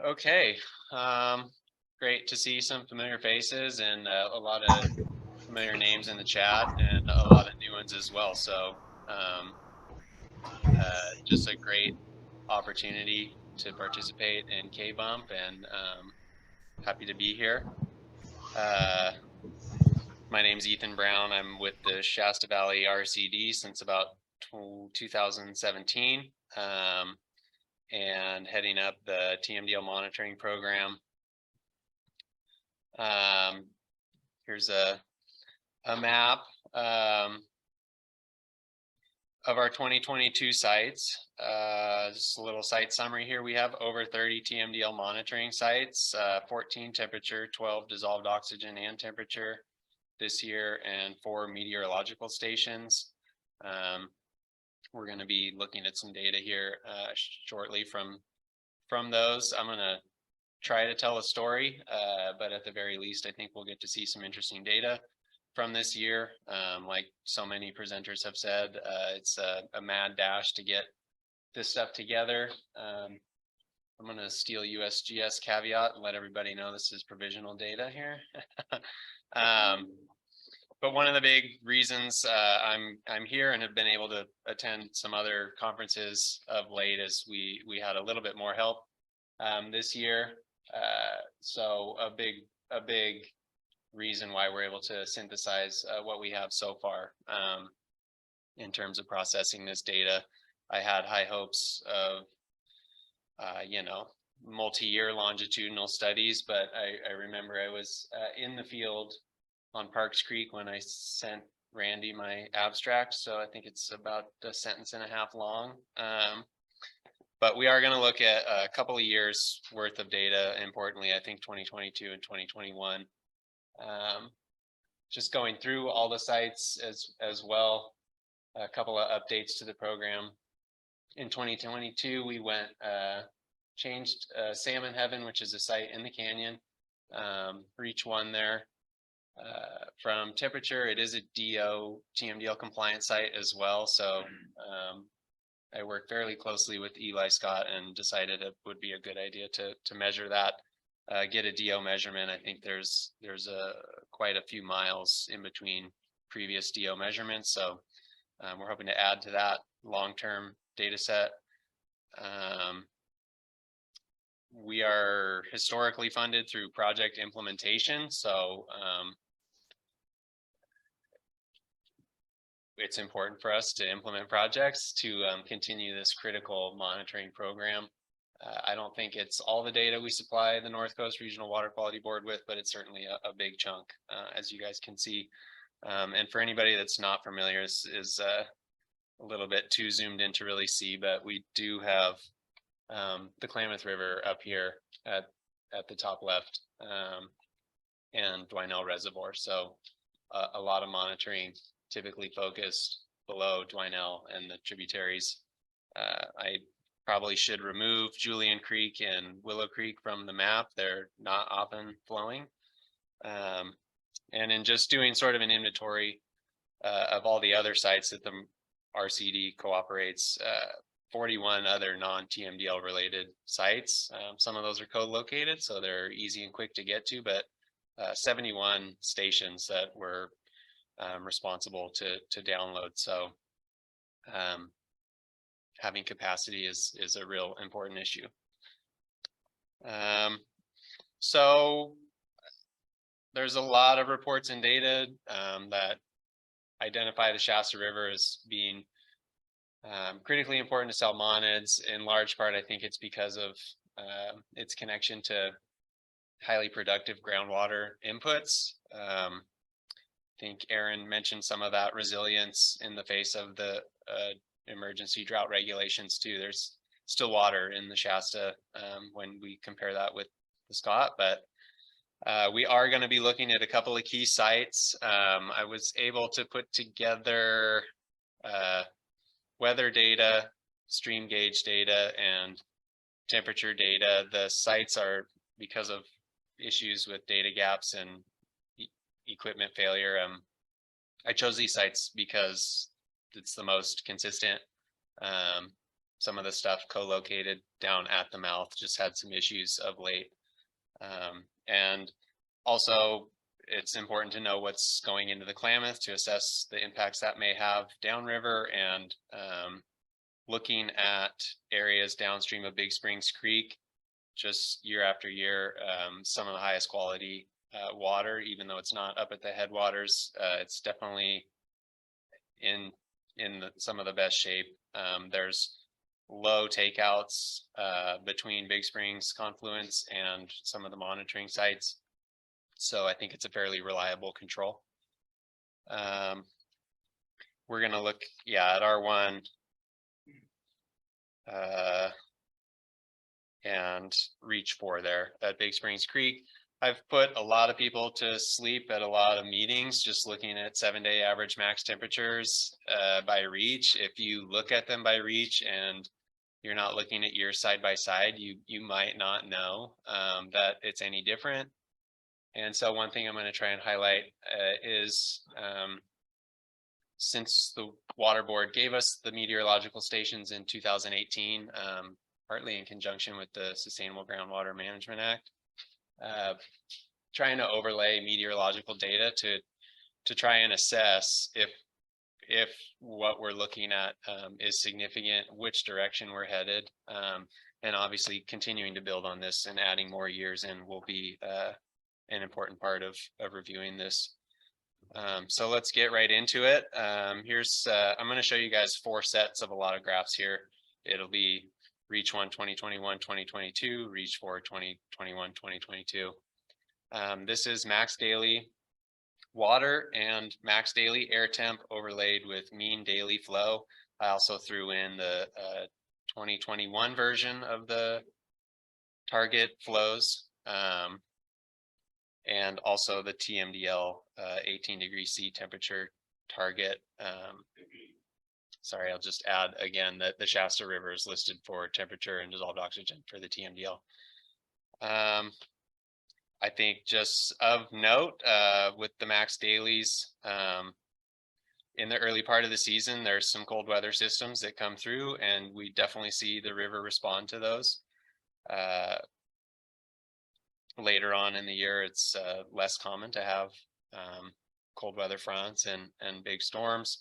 Okay, great to see some familiar faces and a lot of familiar names in the chat and a lot of new ones as well. So just a great opportunity to participate in KBMP and happy to be here. My name's Ethan Brown. I'm with the Shasta Valley RCD since about 2017. And heading up the TMDL monitoring program. Here's a map of our 2022 sites. Just a little site summary here. We have over 30 TMDL monitoring sites, 14 temperature, 12 dissolved oxygen and temperature this year, and 4 meteorological stations. We're going to be looking at some data here shortly from those. I'm going to try to tell a story, but at the very least, I think we'll get to see some interesting data from this year. Like so many presenters have said, it's a mad dash to get this stuff together. I'm going to steal USGS caveat and let everybody know this is provisional data here. But one of the big reasons I'm here and have been able to attend some other conferences of late is we had a little bit more help this year. So a big reason why we're able to synthesize what we have so far in terms of processing this data. I had high hopes of multi-year longitudinal studies, but I remember I was in the field on Parks Creek when I sent Randy my abstract, so I think it's about a sentence and a half long. But we are going to look at a couple of years worth of data. Importantly, I think 2022 and 2021. Just going through all the sites as well. A couple of updates to the program. In 2022, we went changed Salmon Heaven, which is a site in the canyon, for each one there. From temperature, it is a DO TMDL compliant site as well. So I worked fairly closely with Eli Scott and decided it would be a good idea to measure that, get a DO measurement. I think there's quite a few miles in between previous DO measurements. So we're hoping to add to that long-term data set. We are historically funded through project implementation. So it's important for us to implement projects to continue this critical monitoring program. I don't think it's all the data we supply the North Coast Regional Water Quality Board with, but it's certainly a big chunk, as you guys can see. And for anybody that's not familiar, this is a little bit too zoomed in to really see, but we do have the Klamath River up here at the top left, and Dwinell Reservoir. So a lot of monitoring typically focused below Dwinell and the tributaries. I probably should remove Julian Creek and Willow Creek from the map. They're not often flowing. And in just doing sort of an inventory of all the other sites that the RCD cooperates, 41 other non-TMDL related sites. Some of those are co-located, so they're easy and quick to get to, but 71 stations that were responsible to download. So having capacity is a real important issue. So there's a lot of reports and data that identify the Shasta River as being critically important to salmonids. In large part, I think it's because of its connection to highly productive groundwater inputs. I think Aaron mentioned some of that resilience in the face of the emergency drought regulations too. There's still water in the Shasta when we compare that with the Scott, but we are going to be looking at a couple of key sites. I was able to put together weather data, stream gauge data, and temperature data. The sites are, because of issues with data gaps and equipment failure, I chose these sites because it's the most consistent. some of the stuff co-located down at the mouth just had some issues of late. And also it's important to know what's going into the Klamath to assess the impacts that may have downriver, and looking at areas downstream of Big Springs Creek, just year after year, some of the highest quality water, even though it's not up at the headwaters. It's definitely in some of the best shape. There's low takeouts between Big Springs confluence and some of the monitoring sites. So I think it's a fairly reliable control. We're going to look, at R1 and reach 4 there at Big Springs Creek. I've put a lot of people to sleep at a lot of meetings just looking at 7-day average max temperatures by reach. If you look at them by reach and you're not looking at years side by side, you might not know that it's any different. And so one thing I'm going to try and highlight is since the Water Board gave us the meteorological stations in 2018, partly in conjunction with the Sustainable Groundwater Management Act, trying to overlay meteorological data to try and assess if what we're looking at is significant, which direction we're headed, and obviously continuing to build on this and adding more years in will be an important part of reviewing this. So let's get right into it. Here's I'm going to show you guys 4 sets of a lot of graphs here. It'll be Reach 1 2021 2022, Reach 4 2021 2022. This is max daily water and max daily air temp overlaid with mean daily flow. I also threw in the 2021 version of the target flows, and also the TMDL 18°C temperature target. Sorry, I'll just add again that the Shasta River is listed for temperature and dissolved oxygen for the TMDL. I think just of note with the max dailies, in the early part of the season, there's some cold weather systems that come through, and we definitely see the river respond to those. Later on in the year, it's less common to have cold weather fronts and big storms.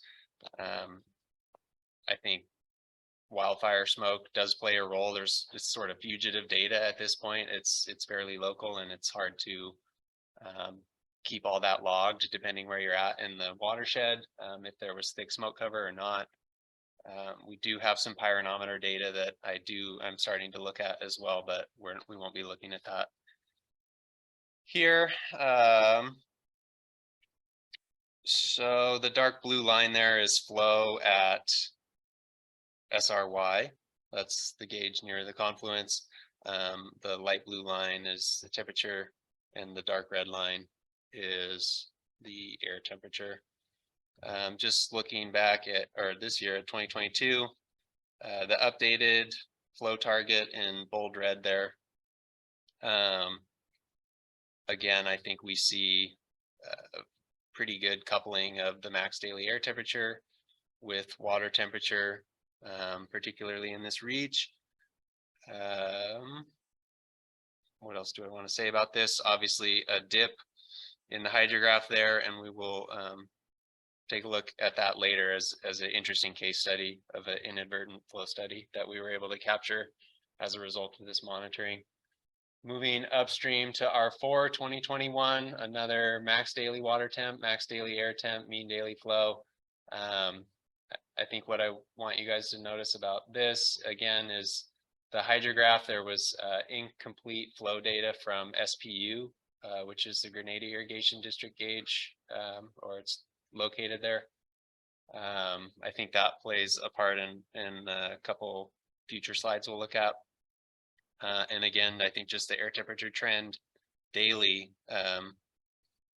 I think wildfire smoke does play a role. There's this sort of fugitive data at this point. It's fairly local, and it's hard to keep all that logged depending where you're at in the watershed, if there was thick smoke cover or not. We do have some pyranometer data that I'm starting to look at as well, but we won't be looking at that here. So the dark blue line there is flow at SRY. That's the gauge near the confluence. The light blue line is the temperature, and the dark red line is the air temperature. Just looking back at, or this year at 2022, the updated flow target in bold red there. Again, I think we see a pretty good coupling of the max daily air temperature with water temperature, particularly in this reach. What else do I want to say about this? Obviously a dip in the hydrograph there, and we will take a look at that later as an interesting case study of an inadvertent flow study that we were able to capture as a result of this monitoring. Moving upstream to R4 2021, another max daily water temp, max daily air temp, mean daily flow. I think what I want you guys to notice about this again is the hydrograph. There was incomplete flow data from SPU, which is the Grenada Irrigation District gauge, or it's located there. I think that plays a part in a couple future slides we'll look at. And again, I think just the air temperature trend daily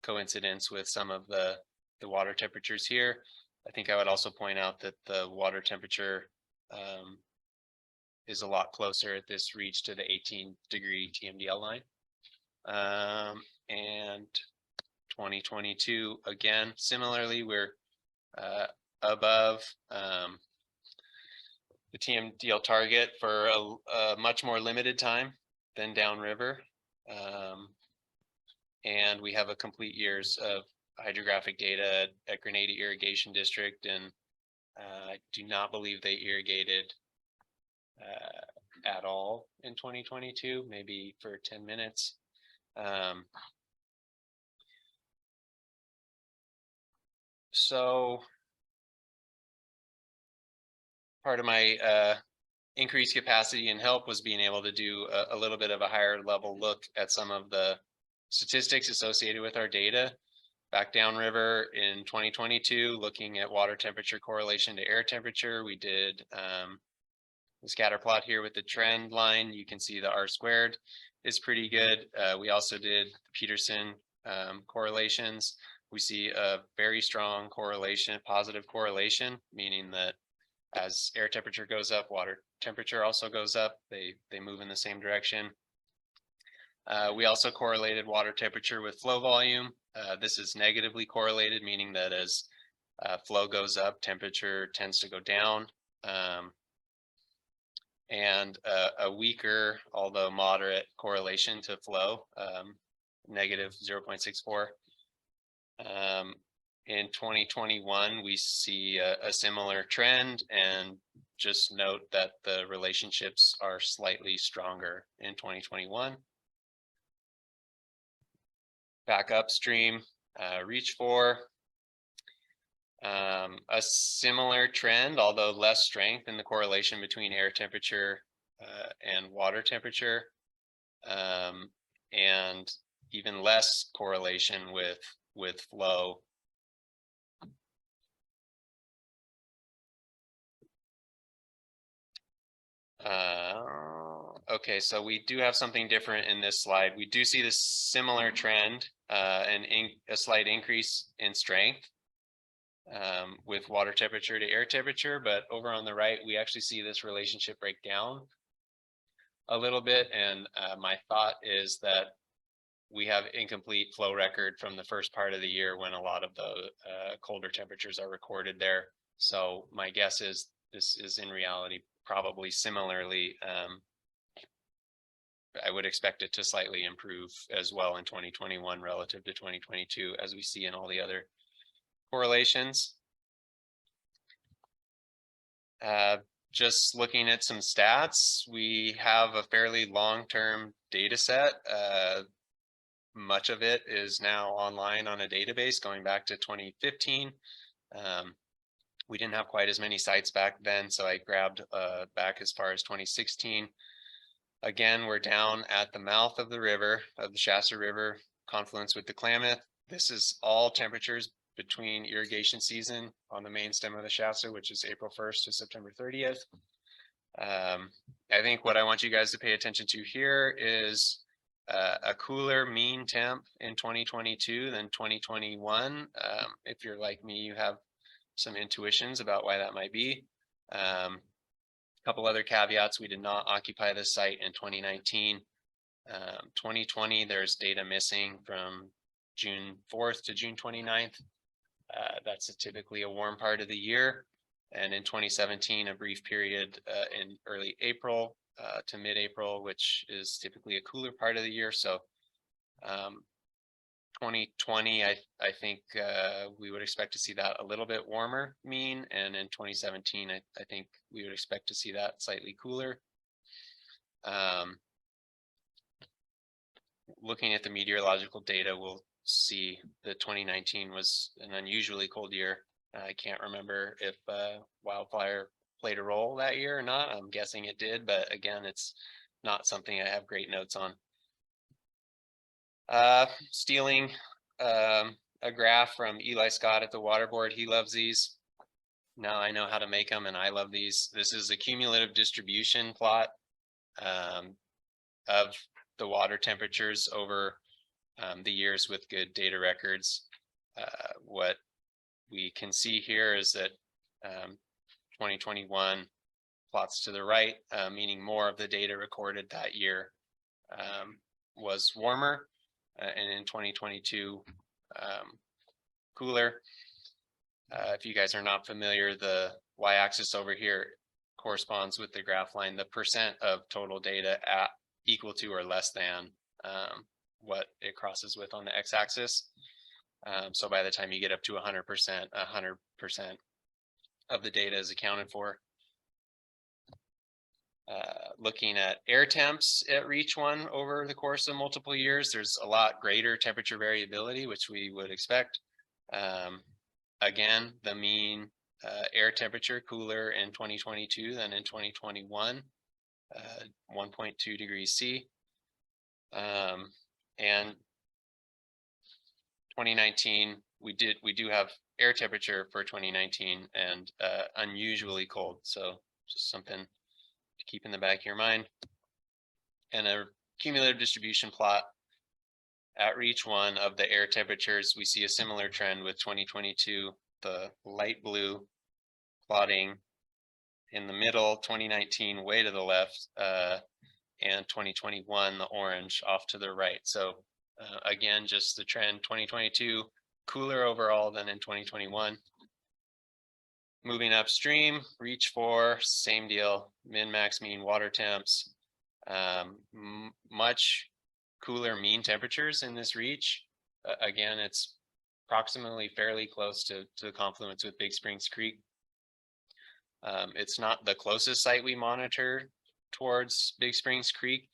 coincidence with some of the water temperatures here. I think I would also point out that the water temperature is a lot closer at this reach to the 18° TMDL line. And 2022, again, similarly, we're above the TMDL target for a much more limited time than downriver. And we have a complete years of hydrographic data at Grenada Irrigation District, and I do not believe they irrigated at all in 2022, maybe for 10 minutes. So part of my increased capacity and help was being able to do a little bit of a higher level look at some of the statistics associated with our data. Back downriver in 2022, looking at water temperature correlation to air temperature, we did the scatter plot here with the trend line. You can see the R squared is pretty good. We also did Peterson correlations. We see a very strong correlation, positive correlation, meaning that as air temperature goes up, water temperature also goes up. They move in the same direction. We also correlated water temperature with flow volume. This is negatively correlated, meaning that as flow goes up, temperature tends to go down. And a weaker, although moderate correlation to flow, negative 0.64. In 2021, we see a similar trend, and just note that the relationships are slightly stronger in 2021. Back upstream, reach for a similar trend, although less strength in the correlation between air temperature and water temperature, and even less correlation with flow. Okay, so we do have something different in this slide. We do see this similar trend, and a slight increase in strength with water temperature to air temperature, but over on the right, we actually see this relationship break down a little bit. And my thought is that we have incomplete flow record from the first part of the year when a lot of the colder temperatures are recorded there. So my guess is this is in reality probably similarly. I would expect it to slightly improve as well in 2021 relative to 2022, as we see in all the other correlations. Just looking at some stats, we have a fairly long-term data set. Much of it is now online on a database going back to 2015. We didn't have quite as many sites back then, so I grabbed back as far as 2016. Again, we're down at the mouth of the river, of the Shasta River, confluence with the Klamath. This is all temperatures between irrigation season on the main stem of the Shasta, which is April 1st to September 30th. I think what I want you guys to pay attention to here is a cooler mean temp in 2022 than 2021. If you're like me, you have some intuitions about why that might be. Couple other caveats: we did not occupy this site in 2019. 2020, there's data missing from June 4th to June 29th. That's typically a warm part of the year. And in 2017, a brief period in early April to mid-April, which is typically a cooler part of the year. So 2020, I think we would expect to see that a little bit warmer mean, and in 2017, I think we would expect to see that slightly cooler. Looking at the meteorological data, we'll see that 2019 was an unusually cold year. I can't remember if wildfire played a role that year or not. I'm guessing it did, but again, it's not something I have great notes on. Stealing a graph from Eli Scott at the Water Board. He loves these. Now I know how to make them, and I love these. This is a cumulative distribution plot of the water temperatures over the years with good data records. What we can see here is that 2021 plots to the right, meaning more of the data recorded that year was warmer. And in 2022, cooler. If you guys are not familiar, the y-axis over here corresponds with the graph line, the percent of total data at equal to or less than what it crosses with on the x-axis. So by the time you get up to 100%, 100% of the data is accounted for. Looking at air temps at reach 1 over the course of multiple years, there's a lot greater temperature variability, which we would expect. Again, the mean air temperature cooler in 2022 than in 2021, 1.2 degrees C. And 2019, we do have air temperature for 2019 and unusually cold. So just something to keep in the back of your mind. And a cumulative distribution plot at reach 1 of the air temperatures. We see a similar trend with 2022, the light blue plotting in the middle, 2019 way to the left, and 2021, the orange off to the right. So again, just the trend, 2022, cooler overall than in 2021. Moving upstream, reach 4, same deal, min, max, mean water temps, much cooler mean temperatures in this reach. Again, it's approximately fairly close to the confluence with Big Springs Creek. It's not the closest site we monitor towards Big Springs Creek.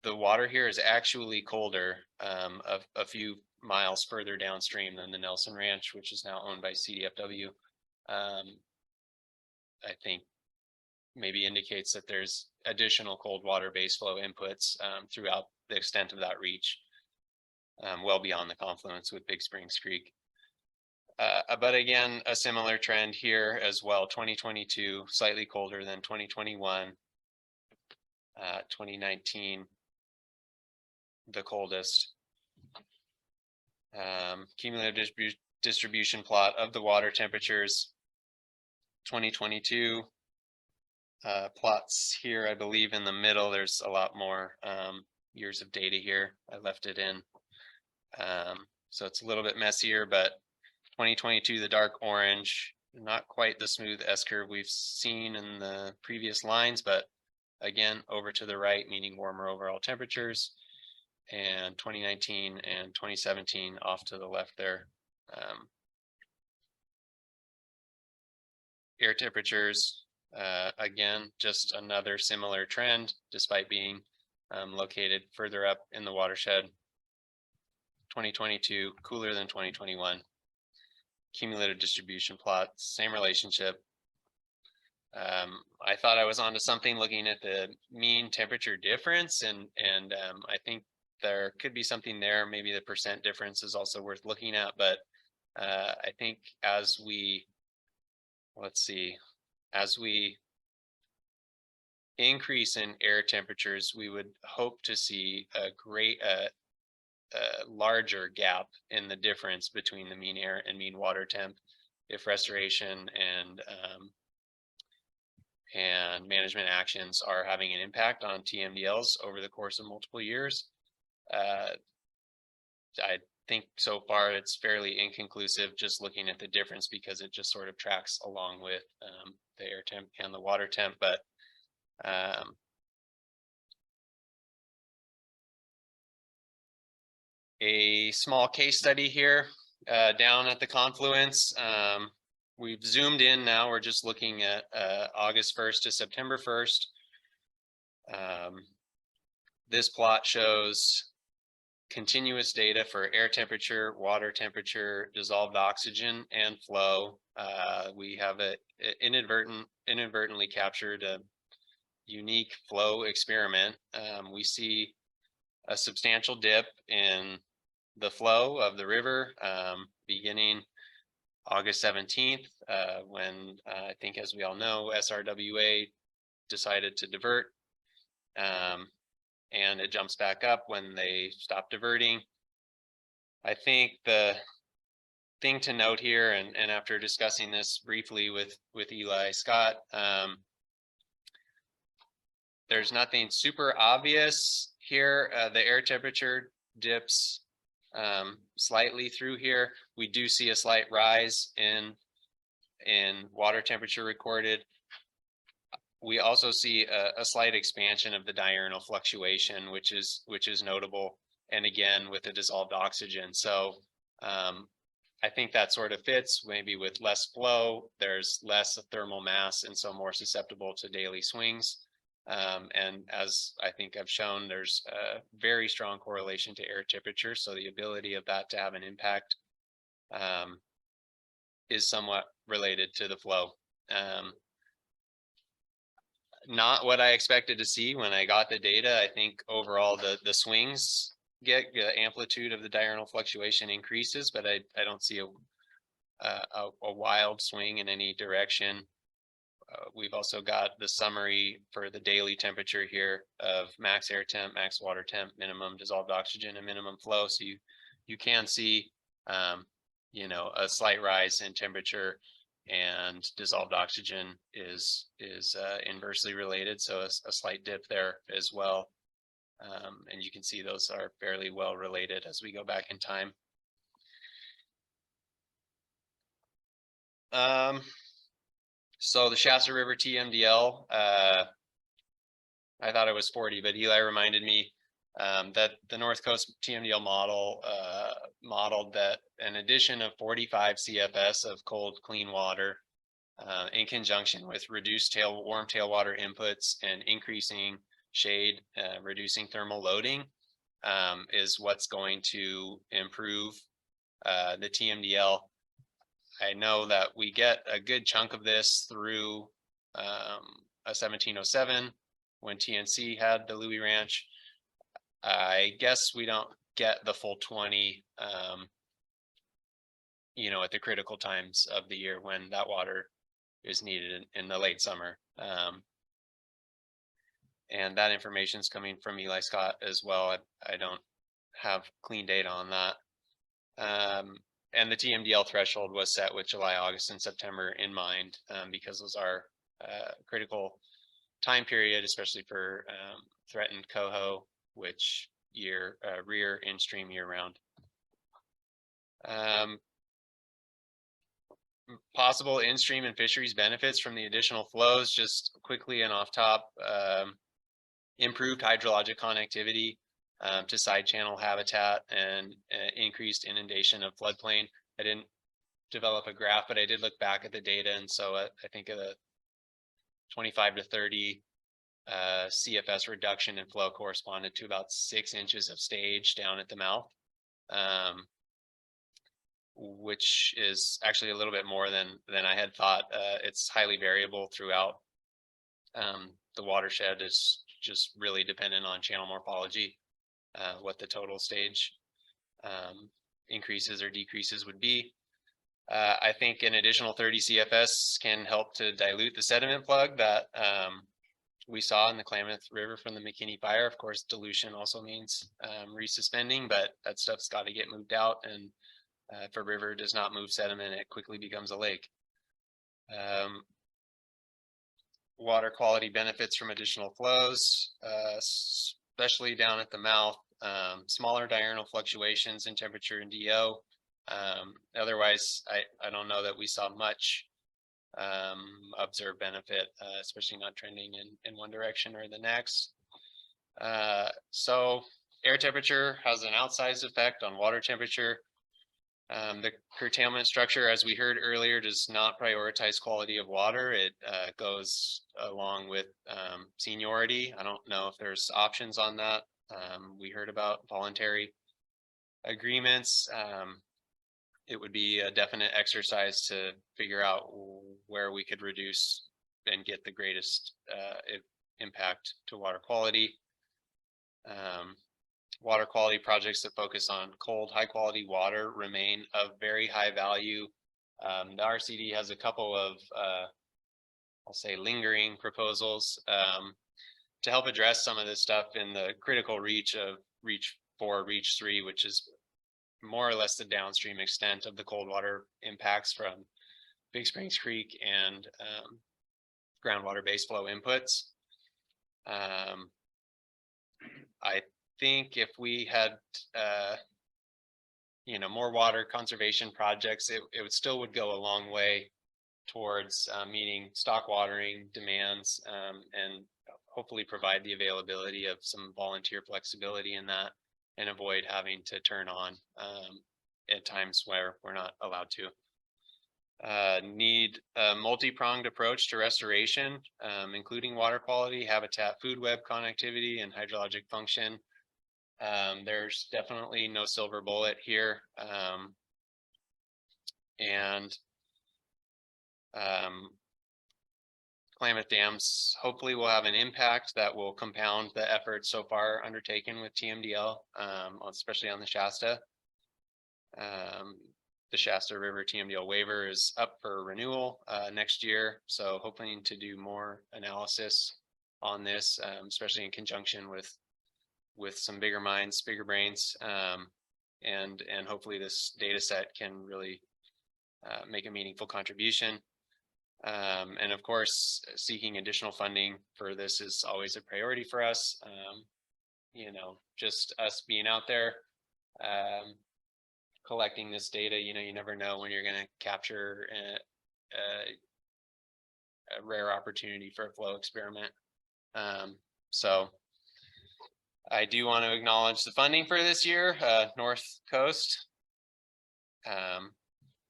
The water here is actually colder a few miles further downstream than the Nelson Ranch, which is now owned by CDFW. I think maybe indicates that there's additional cold water base flow inputs throughout the extent of that reach, well beyond the confluence with Big Springs Creek. But again, a similar trend here as well. 2022, slightly colder than 2021. 2019, the coldest. Cumulative distribution plot of the water temperatures. 2022 plots here, I believe in the middle. There's a lot more years of data here. I left it in. So it's a little bit messier, but 2022, the dark orange, not quite the smooth S-curve we've seen in the previous lines, but again, over to the right, meaning warmer overall temperatures. And 2019 and 2017 off to the left there. Air temperatures, again, just another similar trend, despite being located further up in the watershed. 2022, cooler than 2021. Cumulative distribution plot, same relationship. I thought I was onto something looking at the mean temperature difference, and I think there could be something there. Maybe the percent difference is also worth looking at, but I think as we, as we increase in air temperatures, we would hope to see a larger gap in the difference between the mean air and mean water temp if restoration and management actions are having an impact on TMDLs over the course of multiple years. I think so far it's fairly inconclusive just looking at the difference, because it just sort of tracks along with the air temp and the water temp. But a small case study here down at the confluence. We've zoomed in now. We're just looking at August 1st to September 1st. This plot shows continuous data for air temperature, water temperature, dissolved oxygen, and flow. We have inadvertently captured a unique flow experiment. We see a substantial dip in the flow of the river beginning August 17th, when I think, as we all know, SRWA decided to divert. And it jumps back up when they stop diverting. I think the thing to note here, and after discussing this briefly with Eli Scott, there's nothing super obvious here. The air temperature dips slightly through here. We do see a slight rise in water temperature recorded. we also see a slight expansion of the diurnal fluctuation, which is notable. And again, with the dissolved oxygen. So I think that sort of fits. Maybe with less flow, there's less thermal mass and so more susceptible to daily swings. And as I think I've shown, there's a very strong correlation to air temperature. So the ability of that to have an impact is somewhat related to the flow. Not what I expected to see when I got the data. I think overall the swings the amplitude of the diurnal fluctuation increases, but I don't see a wild swing in any direction. We've also got the summary for the daily temperature here of max air temp, max water temp, minimum dissolved oxygen, and minimum flow. So you can see you know, a slight rise in temperature, and dissolved oxygen is inversely related, so a slight dip there as well. And you can see those are fairly well related as we go back in time. So the Shasta River TMDL, I thought it was 40, but Eli reminded me that the North Coast TMDL model modeled that an addition of 45 CFS of cold, clean water in conjunction with reduced warm tailwater inputs and increasing shade, reducing thermal loading is what's going to improve the TMDL. I know that we get a good chunk of this through a 1707 when TNC had the Louis Ranch. I guess we don't get the full 20, you know, at the critical times of the year when that water is needed in the late summer. And that information is coming from Eli Scott as well. I don't have clean data on that. And the TMDL threshold was set with July, August, and September in mind, because those are critical time period, especially for threatened coho, which rear in stream year round. Possible in-stream and fisheries benefits from the additional flows, just quickly and off top. Improved hydrologic connectivity to side channel habitat and increased inundation of floodplain. I didn't develop a graph, but I did look back at the data, and so I think of the 25 to 30 CFS reduction in flow corresponded to about 6 inches of stage down at the mouth, which is actually a little bit more than I had thought. It's highly variable throughout. The watershed is just really dependent on channel morphology, what the total stage increases or decreases would be. I think an additional 30 CFS can help to dilute the sediment plug that we saw in the Klamath River from the McKinney fire. Of course, dilution also means resuspending, but that stuff's got to get moved out. And if a river does not move sediment, it quickly becomes a lake. Water quality benefits from additional flows, especially down at the mouth. Smaller diurnal fluctuations in temperature and DO. Otherwise, I don't know that we saw much observed benefit, especially not trending in one direction or the next. So air temperature has an outsized effect on water temperature. The curtailment structure, as we heard earlier, does not prioritize quality of water. It goes along with seniority. I don't know if there's options on that. We heard about voluntary agreements. It would be a definite exercise to figure out where we could reduce and get the greatest impact to water quality. Water quality projects that focus on cold, high quality water remain of very high value. The RCD has a couple of, I'll say, lingering proposals to help address some of this stuff in the critical reach of Reach 4, Reach 3, which is more or less the downstream extent of the cold water impacts from Big Springs Creek and groundwater base flow inputs. I think if we had you know, more water conservation projects, it would still go a long way towards meeting stock watering demands and hopefully provide the availability of some volunteer flexibility in that and avoid having to turn on at times where we're not allowed to. Need a multi-pronged approach to restoration, including water quality, habitat, food web connectivity, and hydrologic function. There's definitely no silver bullet here. Klamath dams hopefully will have an impact that will compound the efforts so far undertaken with TMDL, especially on the Shasta. The Shasta River TMDL waiver is up for renewal next year, so hoping to do more analysis on this, especially in conjunction with some bigger minds, bigger brains, and hopefully this data set can really make a meaningful contribution. And of course, seeking additional funding for this is always a priority for us. You know, just us being out there, collecting this data, you know, you never know when you're going to capture a rare opportunity for a flow experiment. So I do want to acknowledge the funding for this year, North Coast.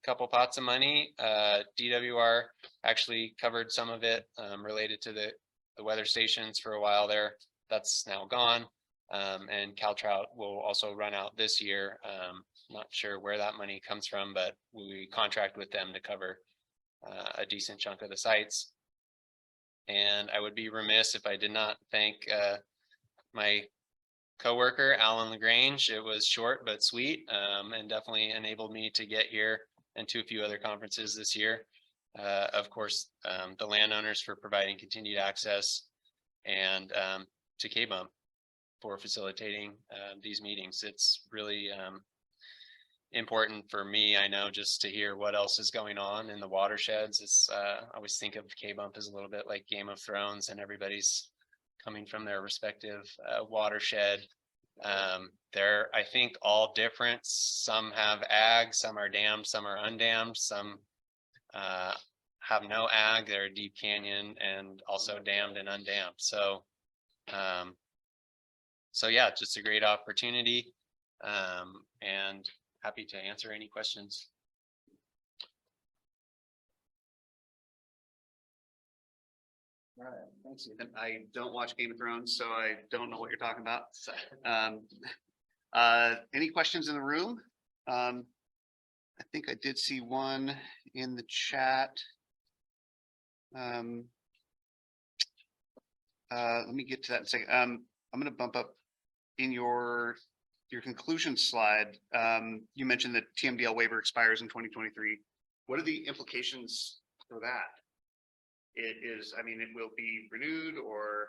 Couple pots of money. DWR actually covered some of it related to the weather stations for a while there. That's now gone. And CalTrout will also run out this year. Not sure where that money comes from, but we contract with them to cover a decent chunk of the sites. And I would be remiss if I did not thank my coworker, Alan LaGrange. It was short but sweet, and definitely enabled me to get here and to a few other conferences this year. Of course, the landowners for providing continued access, and to KBMP for facilitating these meetings. It's really important for me, I know, just to hear what else is going on in the watersheds. It's I always think of KBMP as a little bit like Game of Thrones, and everybody's coming from their respective watershed. They're, I think, all different. Some have ag, some are dammed, some are undammed, some have no ag, they're deep canyon, and also dammed and undammed. So so yeah, just a great opportunity, and happy to answer any questions. All right, thanks, Ethan. I don't watch Game of Thrones, so I don't know what you're talking about. Any questions in the room? I think I did see one in the chat. Let me get to that in a second. I'm going to bump up in your conclusion slide. You mentioned that TMDL waiver expires in 2023. What are the implications for that? It is, I mean, it will be renewed, or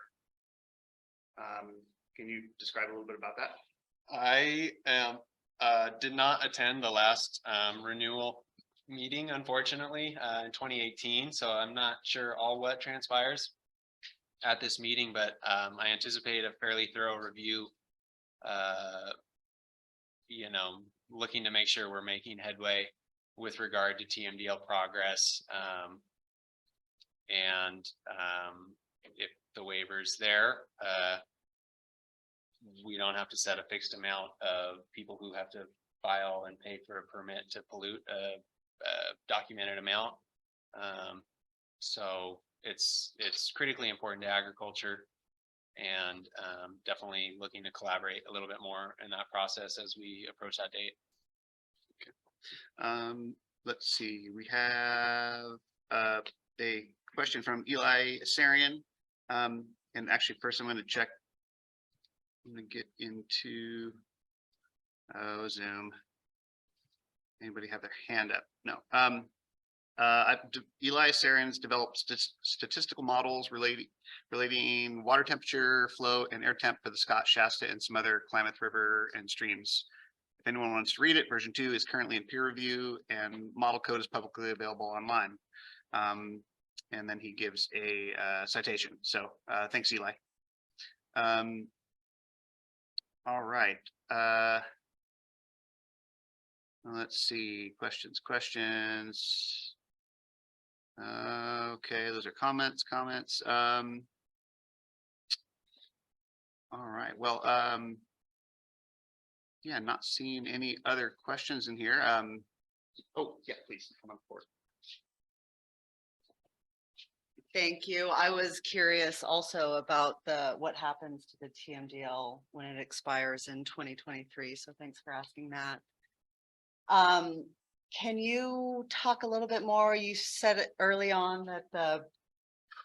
can you describe a little bit about that? I did not attend the last renewal meeting, unfortunately, in 2018. So I'm not sure all what transpires at this meeting, but I anticipate a fairly thorough review, you know, looking to make sure we're making headway with regard to TMDL progress. And if the waiver's there, we don't have to set a fixed amount of people who have to file and pay for a permit to pollute a documented amount. So it's critically important to agriculture, and definitely looking to collaborate a little bit more in that process as we approach that date. Okay. Let's see, we have a question from Eli Asarian. And actually first I'm going to check. I'm going to get into Zoom. Anybody have their hand up? No. Eli Asarian's developed statistical models relating water temperature, flow, and air temp for the Scott, Shasta, and some other Klamath River and streams. If anyone wants to read it, version 2 is currently in peer review, and model code is publicly available online. And then he gives a citation. So thanks, Eli. All right. Let's see, questions. Okay, those are comments. All right, well, yeah, not seeing any other questions in here. Oh, yeah, please come on forward. Thank you. I was curious also about what happens to the TMDL when it expires in 2023. So thanks for asking that. Can you talk a little bit more? You said it early on that the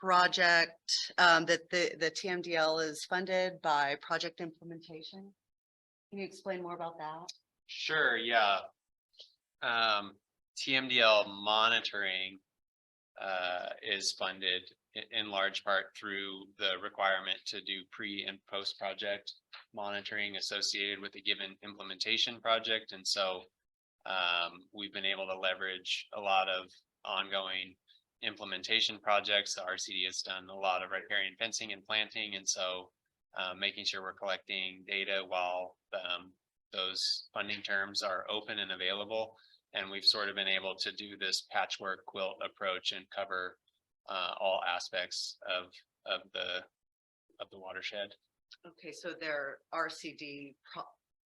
project, that the TMDL is funded by project implementation. Can you explain more about that? Sure, yeah. TMDL monitoring is funded in large part through the requirement to do pre and post project monitoring associated with a given implementation project. And so we've been able to leverage a lot of ongoing implementation projects. The RCD has done a lot of riparian fencing and planting. And so making sure we're collecting data while those funding terms are open and available. And we've sort of been able to do this patchwork quilt approach and cover all aspects of the watershed. Okay, so there are RCD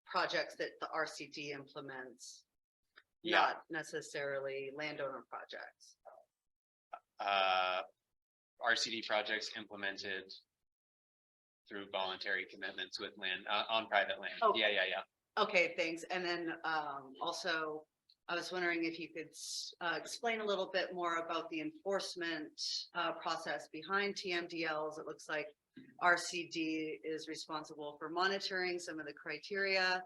projects that the RCD implements, Yeah. not necessarily landowner projects. RCD projects implemented through voluntary commitments with land on private land. Oh. Yeah. Okay, thanks. And then also, I was wondering if you could explain a little bit more about the enforcement process behind TMDLs. It looks like RCD is responsible for monitoring some of the criteria,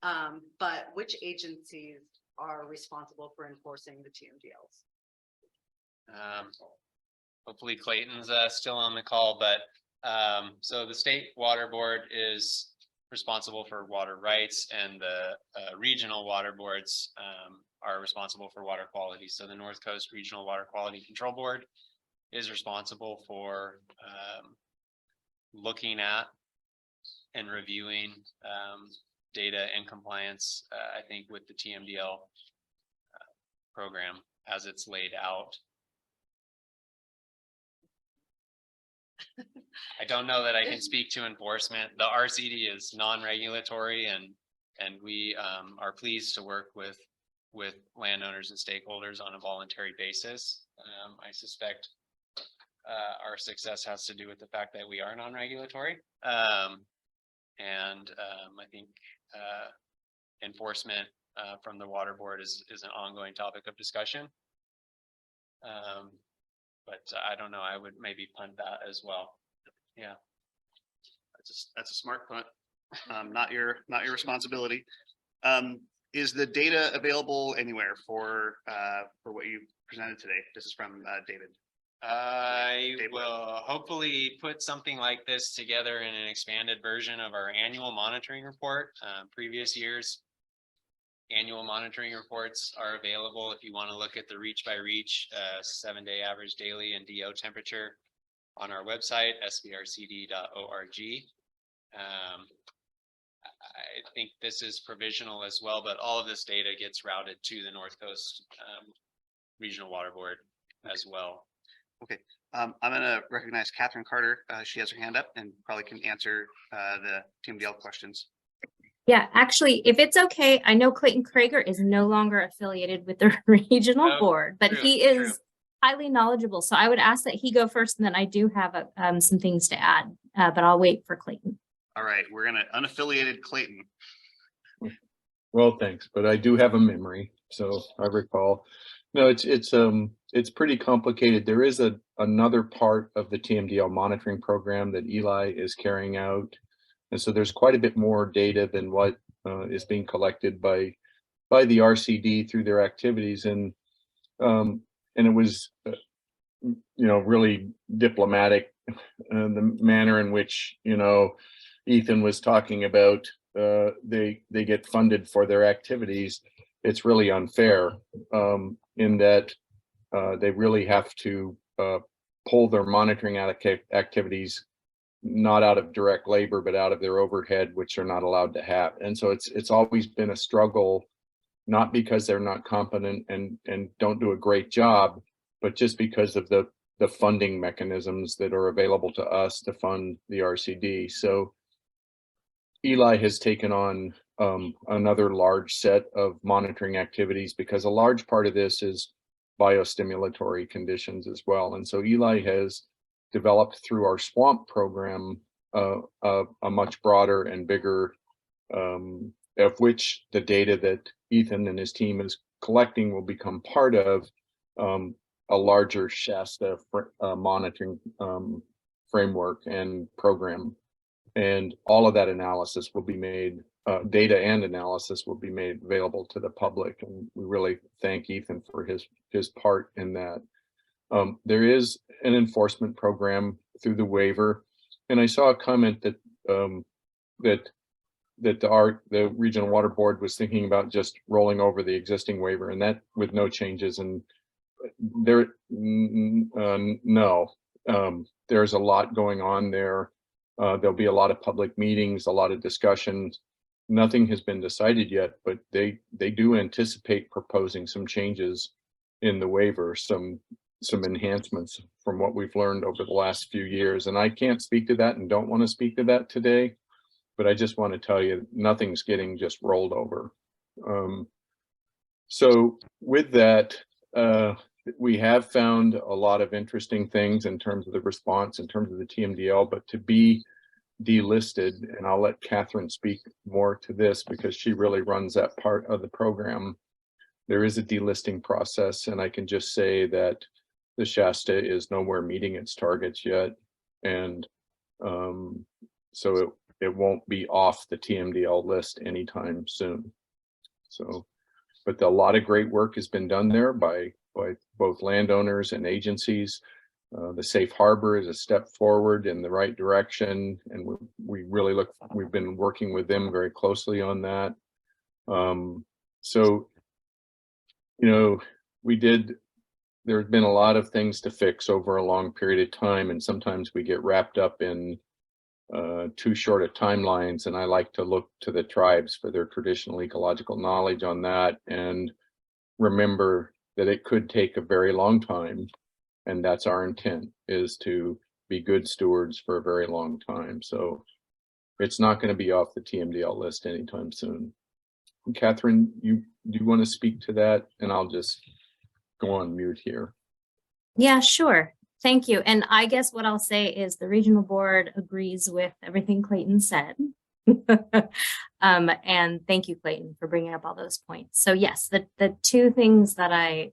but which agencies are responsible for enforcing the TMDLs? Hopefully Clayton's still on the call, but so the state water board is responsible for water rights, and the regional water boards are responsible for water quality. So the North Coast Regional Water Quality Control Board is responsible for looking at and reviewing data and compliance, I think, with the TMDL program as it's laid out. I don't know that I can speak to enforcement. The RCD is non-regulatory, and we are pleased to work with landowners and stakeholders on a voluntary basis. I suspect our success has to do with the fact that we are non-regulatory. And I think enforcement from the water board is an ongoing topic of discussion. But I don't know, I would maybe punt that as well. Yeah. That's a smart punt. Not your responsibility. Is the data available anywhere for what you presented today? This is from David. I will hopefully put something like this together in an expanded version of our annual monitoring report. Previous years' annual monitoring reports are available if you want to look at the reach by reach 7-day average daily and DO temperature on our website, svrcd.org. I think this is provisional as well, but all of this data gets routed to the North Coast Regional Water Board as well. Okay, I'm going to recognize Catherine Carter. She has her hand up and probably can answer the TMDL questions. Yeah, actually, if it's okay, I know Clayton Krager is no longer affiliated with the regional board, but he is highly knowledgeable. So I would ask that he go first, and then I do have some things to add, but I'll wait for Clayton. All right, we're going to unaffiliated Clayton. Well, thanks, but I do have a memory, so I recall. No, it's pretty complicated. There is another part of the TMDL monitoring program that Eli is carrying out. And so there's quite a bit more data than what is being collected by the RCD through their activities, and it was really diplomatic, the manner in which Ethan was talking about they get funded for their activities. It's really unfair in that they really have to pull their monitoring activities not out of direct labor, but out of their overhead, which they're not allowed to have. And so it's always been a struggle, not because they're not competent and don't do a great job. but just because of the funding mechanisms that are available to us to fund the RCD. So Eli has taken on another large set of monitoring activities because a large part of this is biostimulatory conditions as well. And so Eli has developed through our swamp program a much broader and bigger, of which the data that Ethan and his team is collecting will become part of a larger Shasta monitoring framework and program. And all of that analysis will be made, data and analysis will be made available to the public. And we really thank Ethan for his part in that. There is an enforcement program through the waiver. And I saw a comment that the Regional Water Board was thinking about just rolling over the existing waiver, and that with no changes. And there, no, there's a lot going on there. There'll be a lot of public meetings, a lot of discussions. Nothing has been decided yet, but they do anticipate proposing some changes in the waiver, some enhancements from what we've learned over the last few years. And I can't speak to that and don't want to speak to that today, but I just want to tell you nothing's getting just rolled over. So with that, we have found a lot of interesting things in terms of the response, in terms of the TMDL, but to be delisted, and I'll let Catherine speak more to this because she really runs that part of the program. There is a delisting process, and I can just say that the Shasta is nowhere meeting its targets yet. And so it won't be off the TMDL list anytime soon. So, but a lot of great work has been done there by both landowners and agencies. The safe harbor is a step forward in the right direction, and we've been working with them very closely on that. So, you know, there's been a lot of things to fix over a long period of time, and sometimes we get wrapped up in too short of timelines, and I like to look to the tribes for their traditional ecological knowledge on that and remember that it could take a very long time, and that's our intent, is to be good stewards for a very long time. So it's not going to be off the TMDL list anytime soon. And Catherine, do you want to speak to that? And I'll just go on mute here. Yeah, sure. Thank you. And I guess what I'll say is the regional board agrees with everything Clayton said. And thank you, Clayton, for bringing up all those points. So yes, the two things that I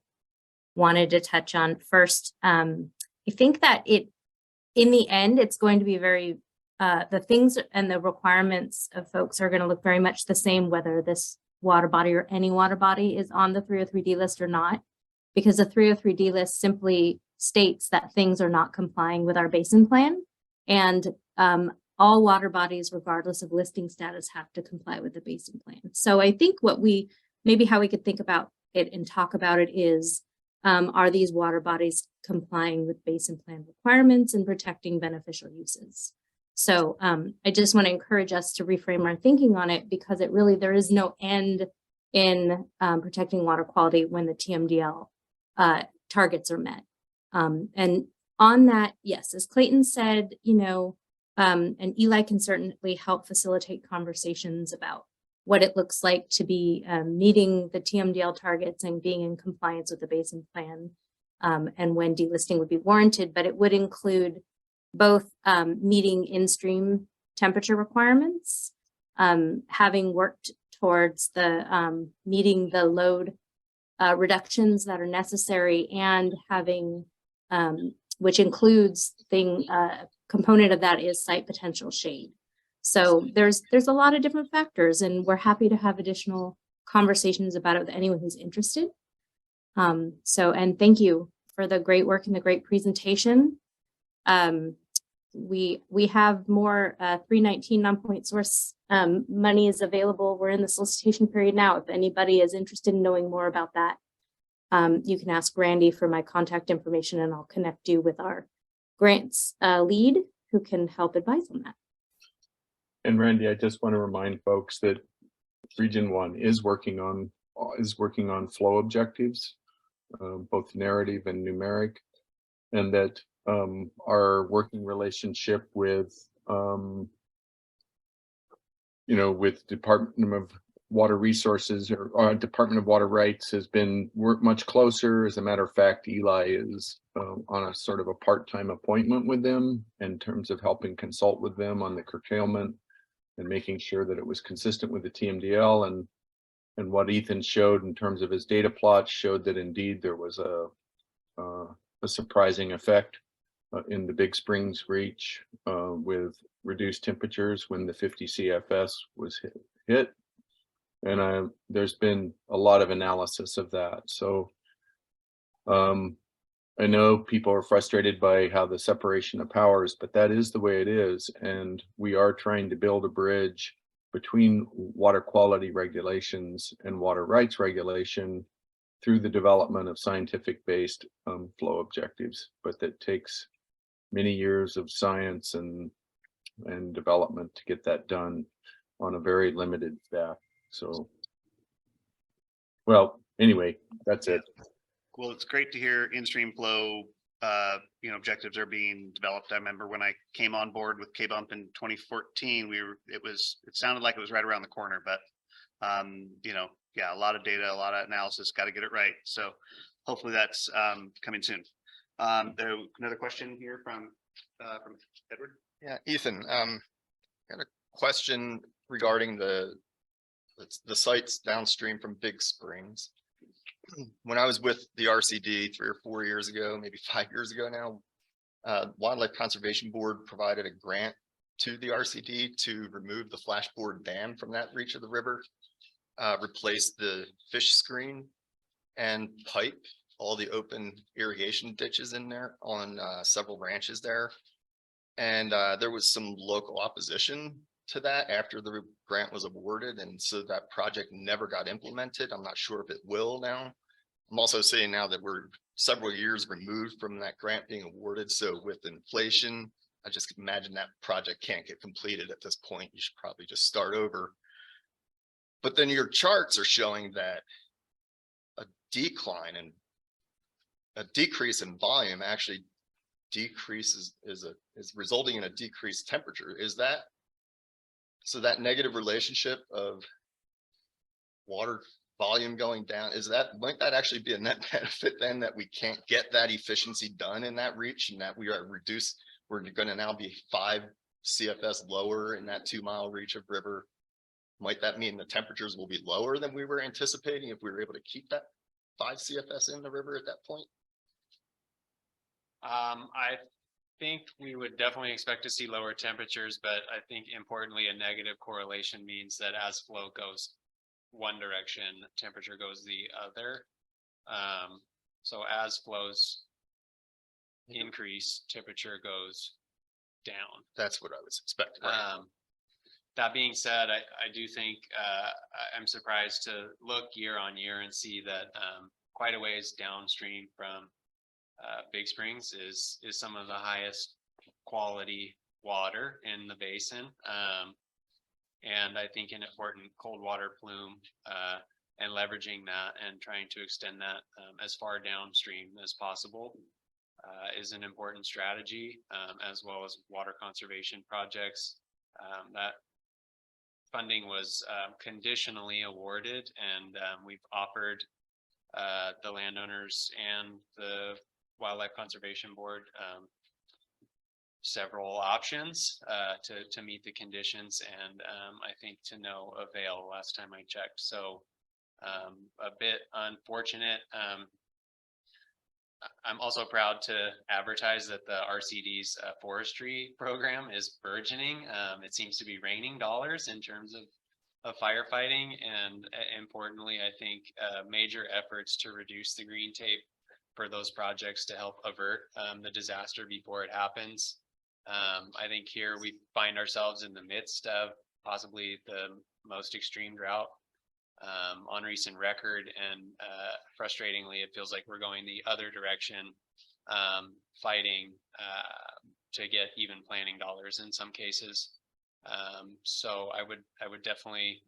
wanted to touch on first, I think that in the end, it's going to be very, the things and the requirements of folks are going to look very much the same, whether this water body or any water body is on the 303D list or not, because the 303D list simply states that things are not complying with our basin plan, and all water bodies, regardless of listing status, have to comply with the basin plan. So I think how we could think about it and talk about it is, are these water bodies complying with basin plan requirements and protecting beneficial uses? So I just want to encourage us to reframe our thinking on it, because there is no end in protecting water quality when the TMDL targets are met. And on that, yes, as Clayton said, and Eli can certainly help facilitate conversations about what it looks like to be meeting the TMDL targets and being in compliance with the basin plan, and when delisting would be warranted, but it would include both meeting in-stream temperature requirements, having worked towards the meeting the load reductions that are necessary, and having, which includes component of that is site potential shade. So there's a lot of different factors, and we're happy to have additional conversations about it with anyone who's interested. And thank you for the great work and the great presentation. We have more 319 non-point source money is available. We're in the solicitation period now. If anybody is interested in knowing more about that, you can ask Randy for my contact information, and I'll connect you with our grants lead who can help advise on that. And Randy, I just want to remind folks that Region 1 is working on flow objectives. both narrative and numeric, and that our working relationship with with Department of Water Resources or Department of Water Rights has been much closer. As a matter of fact, Eli is on a sort of a part-time appointment with them in terms of helping consult with them on the curtailment and making sure that it was consistent with the TMDL. And what Ethan showed in terms of his data plots showed that indeed there was a surprising effect in the Big Springs reach with reduced temperatures when the 50 CFS was hit. And there's been a lot of analysis of that. So I know people are frustrated by how the separation of powers, but that is the way it is. And we are trying to build a bridge between water quality regulations and water rights regulation through the development of scientific-based flow objectives, but that takes many years of science and development to get that done on a very limited staff. So, well, anyway, that's it. Well, it's great to hear in-stream flow, objectives are being developed. I remember when I came on board with KBMP in 2014, it sounded like it was right around the corner, but yeah, a lot of data, a lot of analysis, got to get it right. So hopefully that's coming soon. Another question here from Edward. Yeah, Ethan, got a question regarding the sites downstream from Big Springs. When I was with the RCD 3 or 4 years ago, maybe 5 years ago now, Wildlife Conservation Board provided a grant to the RCD to remove the flashboard dam from that reach of the river, replace the fish screen, and pipe all the open irrigation ditches in there on several ranches there. And there was some local opposition to that after the grant was awarded, and so that project never got implemented. I'm not sure if it will now. I'm also saying now that we're several years removed from that grant being awarded, so with inflation, I just imagine that project can't get completed at this point. You should probably just start over. But then your charts are showing that a decrease in volume actually decreases is resulting in a decreased temperature. Is that so? That negative relationship of water volume going down, might that actually be a net benefit then, that we can't get that efficiency done in that reach, and that we're going to now be 5 CFS lower in that 2 mile reach of river? Might that mean the temperatures will be lower than we were anticipating if we were able to keep that 5 CFS in the river at that point? I think we would definitely expect to see lower temperatures, but I think importantly, a negative correlation means that as flow goes one direction, temperature goes the other. So as flows increase, temperature goes down. That's what I was expecting. That being said, I do think I'm surprised to look year on year and see that quite a ways downstream from Big Springs is some of the highest quality water in the basin. And I think an important cold water plume and leveraging that and trying to extend that as far downstream as possible is an important strategy, as well as water conservation projects. That funding was conditionally awarded, and we've offered the landowners and the Wildlife Conservation Board several options to meet the conditions, and I think to no avail last time I checked. So a bit unfortunate. I'm also proud to advertise that the RCD's forestry program is burgeoning. It seems to be raining dollars in terms of firefighting, and importantly, I think major efforts to reduce the green tape for those projects to help avert the disaster before it happens. I think here we find ourselves in the midst of possibly the most extreme drought on recent record, and frustratingly, it feels like we're going the other direction, fighting to get even planning dollars in some cases. So I would definitely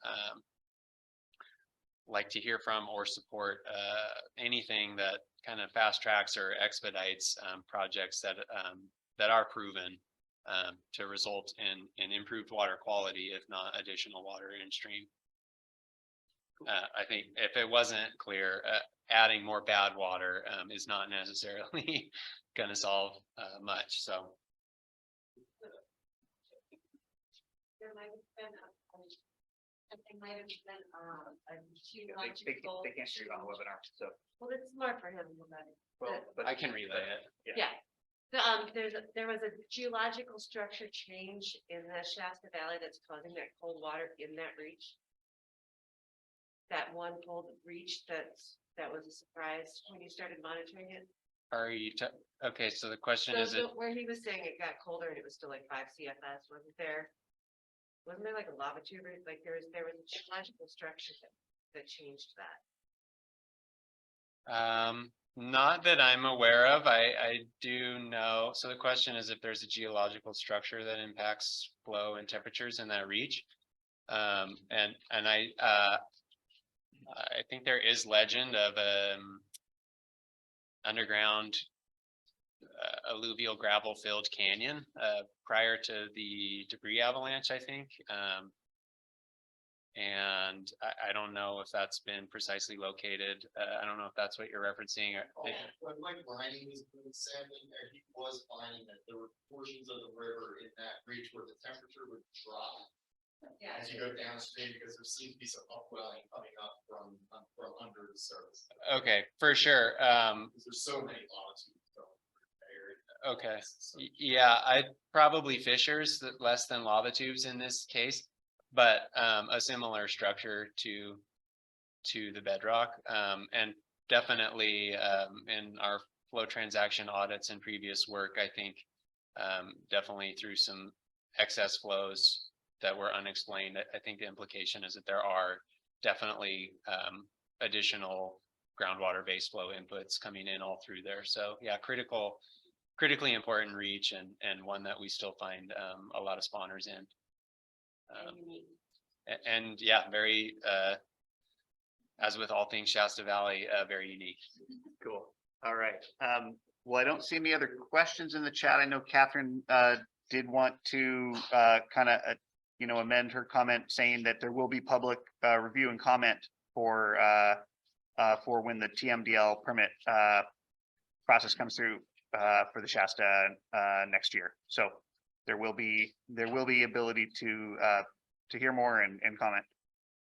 like to hear from or support anything that kind of fast tracks or expedites projects that are proven to result in improved water quality, if not additional water in stream. I think if it wasn't clear, adding more bad water is not necessarily going to solve much. So There might have been something might have been a They can't hear you on the webinar, so. well, it's more for him than But I can relay it. yeah. There was a geological structure change in the Shasta Valley that's causing that cold water in that reach. That one cold reach that was a surprise when you started monitoring it. Are you okay? So the question is, Where he was saying it got colder and it was still like 5 CFS, wasn't there like a lava tube, like there was a geological structure that changed that? not that I'm aware of. I do know. So the question is if there's a geological structure that impacts flow and temperatures in that reach. And I think there is legend of underground alluvial gravel filled canyon prior to the debris avalanche, I think. And I don't know if that's been precisely located. I don't know if that's what you're referencing. When Mike Briney was doing sampling there, he was finding that there were portions of the river in that reach where the temperature would drop Yeah. as you go downstream, because there seems to be some upwelling coming up from under the surface. Okay, for sure. Because there's so many latitudes. Okay. Yeah, I'd probably fissures that less than lava tubes in this case, but a similar structure to the bedrock. And definitely in our flow transaction audits and previous work, I think definitely through some excess flows that were unexplained. I think the implication is that there are definitely additional groundwater base flow inputs coming in all through there. So yeah, critically important reach and one that we still find a lot of spawners in. And yeah, very, as with all things Shasta Valley, very unique. Cool. All right. Well, I don't see any other questions in the chat. I know Catherine did want to kind of, amend her comment saying that there will be public review and comment for when the TMDL permit process comes through for the Shasta next year. So there will be ability to hear more and comment.